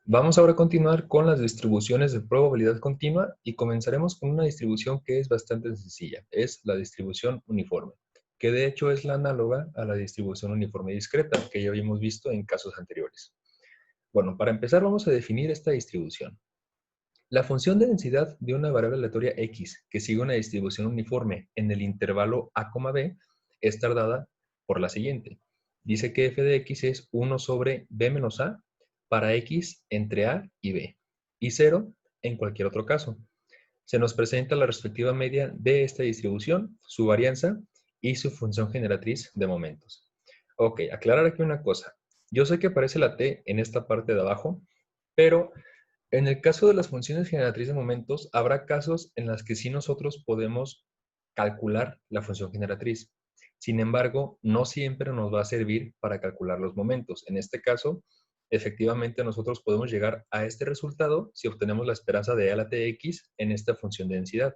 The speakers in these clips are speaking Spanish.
Vamos ahora a continuar con las distribuciones de probabilidad continua y comenzaremos con una distribución que es bastante sencilla. Es la distribución uniforme, que de hecho es la análoga a la distribución uniforme discreta que ya habíamos visto en casos anteriores. Bueno, para empezar vamos a definir esta distribución. La función de densidad de una variable aleatoria x que sigue una distribución uniforme en el intervalo a, b es dada por la siguiente. Dice que f de x es 1 sobre b menos a para x entre a y b, y 0 en cualquier otro caso. Se nos presenta la respectiva media de esta distribución, su varianza y su función generatriz de momentos. Ok, aclarar aquí una cosa. Yo sé que aparece la t en esta parte de abajo, pero en el caso de las funciones generatrices de momentos, habrá casos en los que sí nosotros podemos calcular la función generatriz. Sin embargo, no siempre nos va a servir para calcular los momentos. En este caso, efectivamente nosotros podemos llegar a este resultado si obtenemos la esperanza de a la tx en esta función de densidad.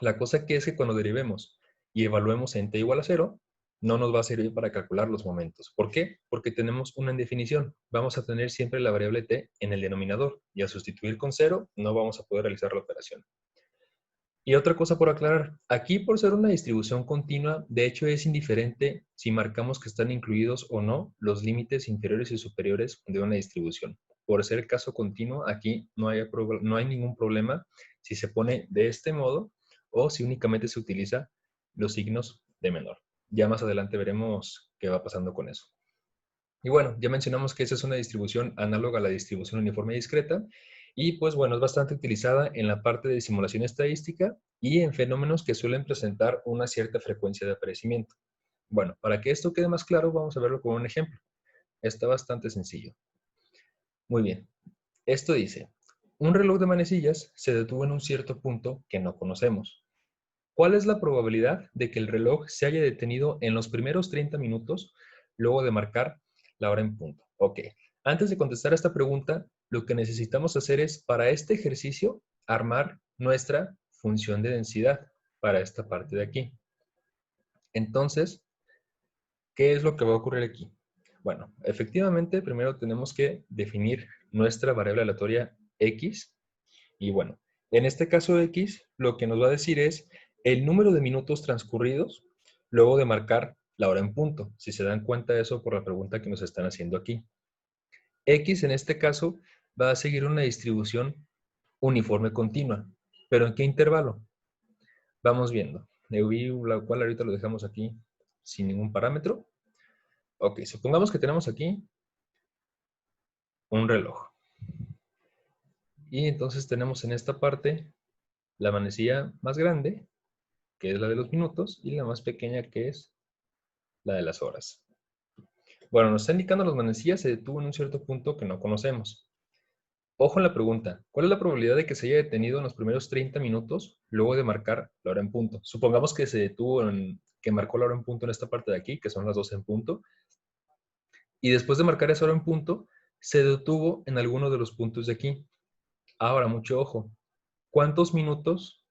La cosa aquí es que cuando derivemos y evaluemos en t igual a 0, no nos va a servir para calcular los momentos. ¿Por qué? Porque tenemos una indefinición. Vamos a tener siempre la variable t en el denominador y al sustituir con 0 no vamos a poder realizar la operación. Y otra cosa por aclarar, aquí por ser una distribución continua, de hecho es indiferente si marcamos que están incluidos o no los límites inferiores y superiores de una distribución. Por ser caso continuo, aquí no hay ningún problema si se pone de este modo o si únicamente se utiliza los signos de menor. Ya más adelante veremos qué va pasando con eso. Y bueno, ya mencionamos que esa es una distribución análoga a la distribución uniforme discreta y pues bueno, es bastante utilizada en la parte de simulación estadística y en fenómenos que suelen presentar una cierta frecuencia de aparecimiento. Bueno, para que esto quede más claro, vamos a verlo con un ejemplo. Está bastante sencillo. Muy bien. Esto dice, un reloj de manecillas se detuvo en un cierto punto que no conocemos. ¿Cuál es la probabilidad de que el reloj se haya detenido en los primeros 30 minutos luego de marcar la hora en punto? Ok, antes de contestar a esta pregunta, lo que necesitamos hacer es, para este ejercicio, armar nuestra función de densidad para esta parte de aquí. Entonces, ¿qué es lo que va a ocurrir aquí? Bueno, efectivamente, primero tenemos que definir nuestra variable aleatoria x. Y bueno, en este caso x, lo que nos va a decir es el número de minutos transcurridos luego de marcar la hora en punto. Si se dan cuenta de eso por la pregunta que nos están haciendo aquí. X en este caso va a seguir una distribución uniforme continua. ¿Pero en qué intervalo? Vamos viendo. La cual ahorita lo dejamos aquí sin ningún parámetro. Ok, supongamos que tenemos aquí un reloj. Y entonces tenemos en esta parte la manecilla más grande, que es la de los minutos, y la más pequeña, que es la de las horas. Bueno, nos está indicando las manecillas se detuvo en un cierto punto que no conocemos. Ojo en la pregunta, ¿cuál es la probabilidad de que se haya detenido en los primeros 30 minutos luego de marcar la hora en punto? Supongamos que se detuvo que marcó la hora en punto en esta parte de aquí, que son las 12 en punto, y después de marcar esa hora en punto, se detuvo en alguno de los puntos de aquí. Ahora, mucho ojo, ¿cuántos minutos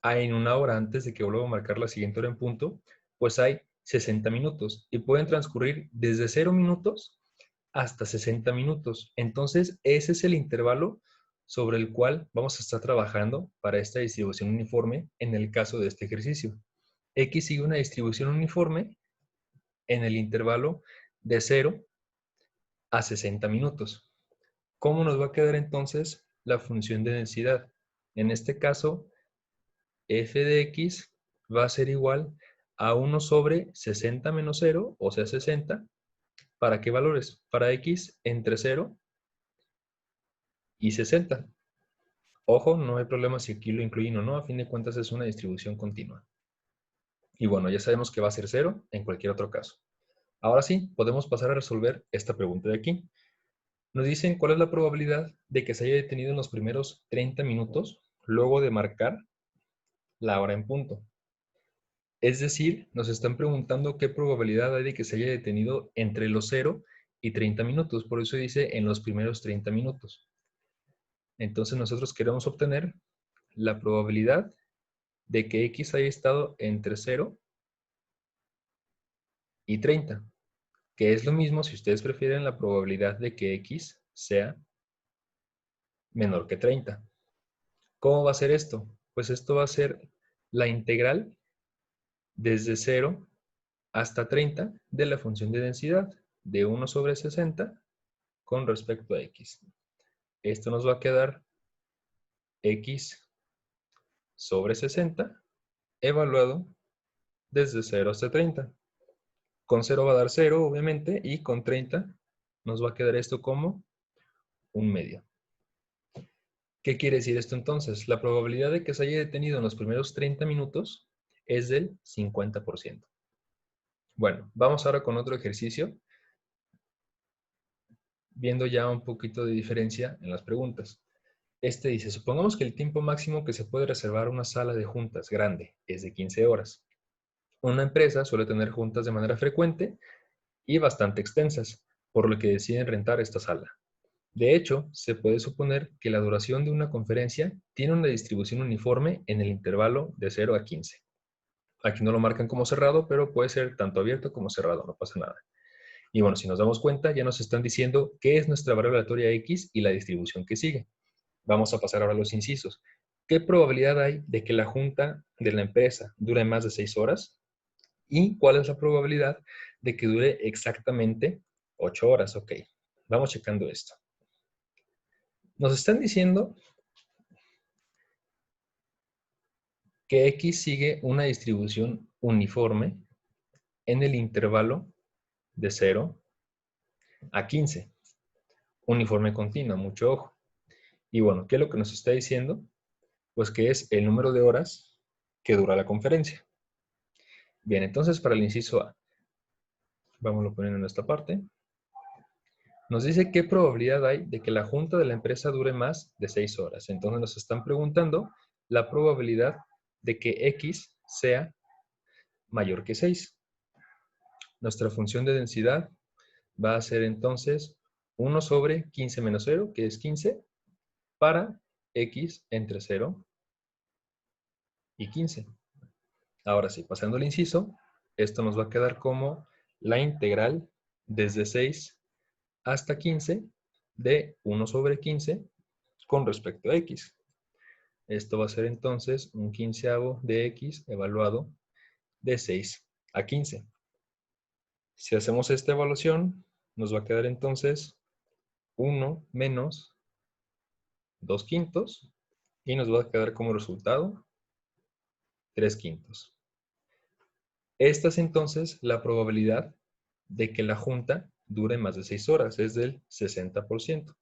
hay en una hora antes de que vuelva a marcar la siguiente hora en punto? Pues hay 60 minutos y pueden transcurrir desde 0 minutos hasta 60 minutos. Entonces, ese es el intervalo sobre el cual vamos a estar trabajando para esta distribución uniforme en el caso de este ejercicio. X sigue una distribución uniforme en el intervalo de 0 a 60 minutos. ¿Cómo nos va a quedar entonces la función de densidad? En este caso, f de x va a ser igual a 1 sobre 60 menos 0, o sea 60. ¿Para qué valores? Para x entre 0 y 60. Ojo, no hay problema si aquí lo incluyen o no, a fin de cuentas es una distribución continua. Y bueno, ya sabemos que va a ser 0 en cualquier otro caso. Ahora sí, podemos pasar a resolver esta pregunta de aquí. Nos dicen cuál es la probabilidad de que se haya detenido en los primeros 30 minutos luego de marcar la hora en punto. Es decir, nos están preguntando qué probabilidad hay de que se haya detenido entre los 0 y 30 minutos. Por eso dice en los primeros 30 minutos. Entonces nosotros queremos obtener la probabilidad de que x haya estado entre 0 y 30, que es lo mismo si ustedes prefieren la probabilidad de que x sea menor que 30. ¿Cómo va a ser esto? Pues esto va a ser la integral desde 0 hasta 30 de la función de densidad de 1 sobre 60 con respecto a x. Esto nos va a quedar x sobre 60 evaluado desde 0 hasta 30. Con 0 va a dar 0, obviamente, y con 30 nos va a quedar esto como un medio. ¿Qué quiere decir esto entonces? La probabilidad de que se haya detenido en los primeros 30 minutos es del 50%. Bueno, vamos ahora con otro ejercicio, viendo ya un poquito de diferencia en las preguntas. Este dice, supongamos que el tiempo máximo que se puede reservar una sala de juntas grande es de 15 horas. Una empresa suele tener juntas de manera frecuente y bastante extensas, por lo que deciden rentar esta sala. De hecho, se puede suponer que la duración de una conferencia tiene una distribución uniforme en el intervalo de 0 a 15. Aquí no lo marcan como cerrado, pero puede ser tanto abierto como cerrado, no pasa nada. Y bueno, si nos damos cuenta, ya nos están diciendo qué es nuestra variable aleatoria x y la distribución que sigue. Vamos a pasar ahora a los incisos. ¿Qué probabilidad hay de que la junta de la empresa dure más de 6 horas? ¿Y cuál es la probabilidad de que dure exactamente 8 horas? Ok, vamos checando esto. Nos están diciendo que x sigue una distribución uniforme en el intervalo de 0 a 15. Uniforme continua, mucho ojo. Y bueno, ¿qué es lo que nos está diciendo? Pues que es el número de horas que dura la conferencia. Bien, entonces para el inciso A, vamos a poner en esta parte. Nos dice qué probabilidad hay de que la junta de la empresa dure más de 6 horas. Entonces nos están preguntando la probabilidad de que x sea mayor que 6. Nuestra función de densidad va a ser entonces 1 sobre 15 menos 0, que es 15, para x entre 0 y 15. Ahora sí, pasando al inciso, esto nos va a quedar como la integral desde 6 hasta 15 de 1 sobre 15 con respecto a x. Esto va a ser entonces un quinceavo de x evaluado de 6 a 15. Si hacemos esta evaluación, nos va a quedar entonces 1 menos 2 quintos y nos va a quedar como resultado 3 quintos. Esta es entonces la probabilidad de que la junta dure más de 6 horas, es del 60%.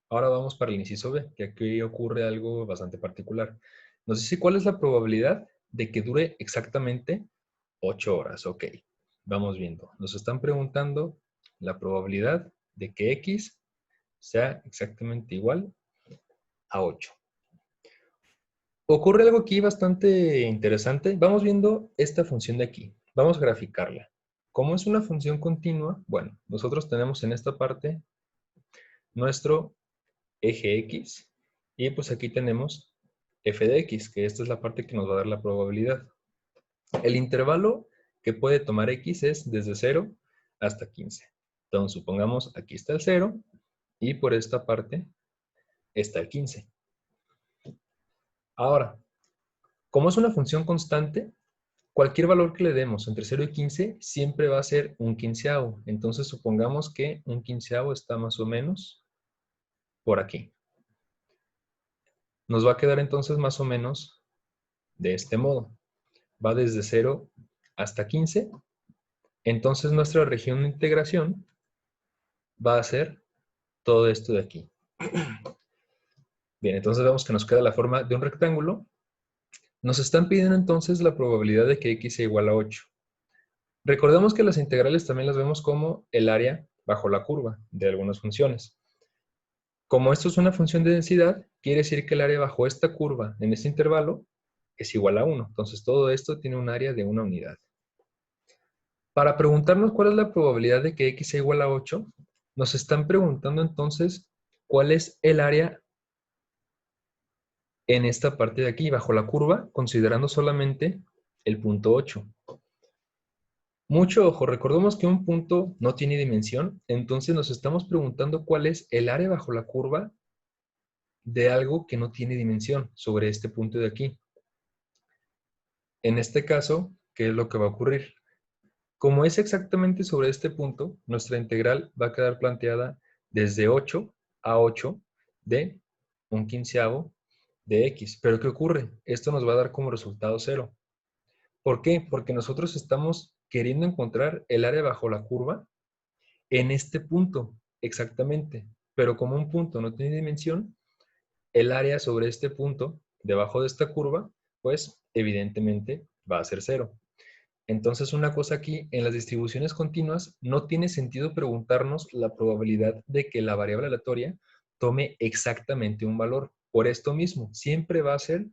Ahora vamos para el inciso B, que aquí ocurre algo bastante particular. Nos dice cuál es la probabilidad de que dure exactamente 8 horas. Ok, vamos viendo. Nos están preguntando la probabilidad de que x sea exactamente igual a 8. Ocurre algo aquí bastante interesante. Vamos viendo esta función de aquí. Vamos a graficarla. Como es una función continua, bueno, nosotros tenemos en esta parte nuestro eje x y pues aquí tenemos f de x, que esta es la parte que nos va a dar la probabilidad. El intervalo que puede tomar x es desde 0 hasta 15. Entonces supongamos aquí está el 0 y por esta parte está el 15. Ahora, como es una función constante, cualquier valor que le demos entre 0 y 15 siempre va a ser un quinceavo. Entonces supongamos que un quinceavo está más o menos por aquí. Nos va a quedar entonces más o menos de este modo. Va desde 0 hasta 15. Entonces nuestra región de integración va a ser todo esto de aquí. Bien, entonces vemos que nos queda la forma de un rectángulo. Nos están pidiendo entonces la probabilidad de que x sea igual a 8. Recordemos que las integrales también las vemos como el área bajo la curva de algunas funciones. Como esto es una función de densidad, quiere decir que el área bajo esta curva en este intervalo es igual a 1. Entonces todo esto tiene un área de una unidad. Para preguntarnos cuál es la probabilidad de que x sea igual a 8, nos están preguntando entonces cuál es el área en esta parte de aquí, bajo la curva, considerando solamente el punto 8. Mucho ojo, recordemos que un punto no tiene dimensión, entonces nos estamos preguntando cuál es el área bajo la curva de algo que no tiene dimensión sobre este punto de aquí. En este caso, ¿qué es lo que va a ocurrir? Como es exactamente sobre este punto, nuestra integral va a quedar planteada desde 8 a 8 de un quinceavo de x. Pero ¿qué ocurre? Esto nos va a dar como resultado 0. ¿Por qué? Porque nosotros estamos queriendo encontrar el área bajo la curva en este punto, exactamente. Pero como un punto no tiene dimensión, el área sobre este punto, debajo de esta curva, pues evidentemente va a ser 0. Entonces, una cosa aquí, en las distribuciones continuas, no tiene sentido preguntarnos la probabilidad de que la variable aleatoria tome exactamente un valor. Por esto mismo, siempre va a ser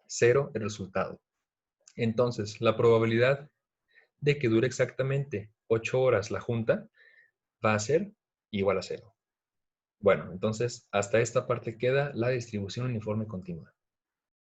0 el resultado. Entonces, la probabilidad de que dure exactamente 8 horas la junta va a ser igual a 0. Bueno, entonces, hasta esta parte queda la distribución uniforme continua.